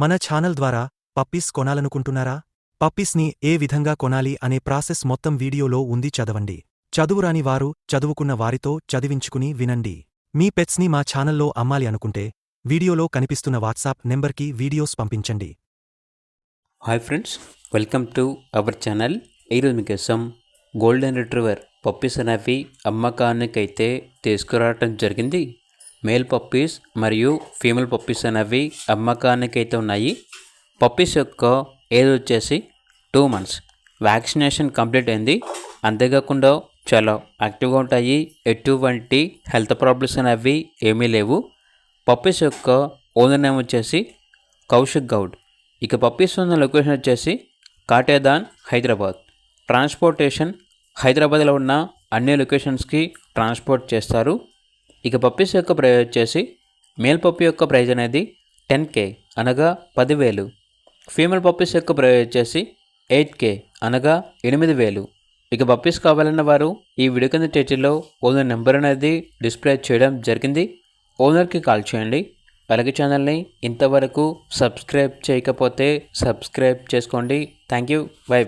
మన ఛానల్ ద్వారా పప్పీస్ కొనాలనుకుంటున్నారా? పప్పీస్ని ఏ విధంగా కొనాలి అనే ప్రాసెస్ మొత్తం వీడియోలో ఉంది, చదవండి. చదువురాని వారు చదువుకున్న వారితో చదివించుకుని వినండి. మీ పెట్స్ని మా ఛానల్లో అమ్మాలి అనుకుంటే వీడియోలో కనిపిస్తున్న వాట్సాప్ నెంబర్కి వీడియోస్ పంపించండి. Hi friends, welcome to our channel. ఈరోజు మీకోసం గోల్డెన్ రిట్రీవర్ పప్పీస్ అనేవి అమ్మకానికైతే తీసుకురావటం జరిగింది. మేల్ పప్పీస్ మరియు ఫీమేల్ పప్పీస్ అనేవి అమ్మకానికైతే ఉన్నాయి. పప్పీస్ యొక్క ఏజ్ వచ్చేసి 2 months. వ్యాక్సినేషన్ కంప్లీట్ అయింది. అంతేకాకుండా చాలా యాక్టివ్గా ఉంటాయి. ఎటువంటి హెల్త్ ప్రాబ్లమ్స్ అనేవి ఏమీ లేవు. పప్పీస్ యొక్క ఓనర్ నేమ్ వచ్చేసి కౌశిక్ గౌడ్. ఇక పప్పీస్ ఉన్న లొకేషన్ వచ్చేసి కాటేదాన్, హైదరాబాద్. ట్రాన్స్పోర్టేషన్ హైదరాబాద్లో ఉన్న అన్ని లొకేషన్స్కి ట్రాన్స్పోర్ట్ చేస్తారు. ఇక పప్పీస్ యొక్క ప్రైస్ వచ్చేసి మేల్ పప్పీ యొక్క ప్రైస్ అనేది 10K అనగా 10,000. ఫీమేల్ పప్పీస్ యొక్క ప్రైస్ వచ్చేసి 8K అనగా 8,000. ఇక పప్పీస్ కావాలన్న వారు ఈ వీడియో కింద టైటిల్లో ఓనర్ నెంబర్ అనేది డిస్ప్లే చేయడం జరిగింది. ఓనర్కి కాల్ చేయండి. అలాగే ఛానల్ని ఇంతవరకు సబ్స్క్రైబ్ చేయకపోతే సబ్స్క్రైబ్ చేసుకోండి. Thank you. బై.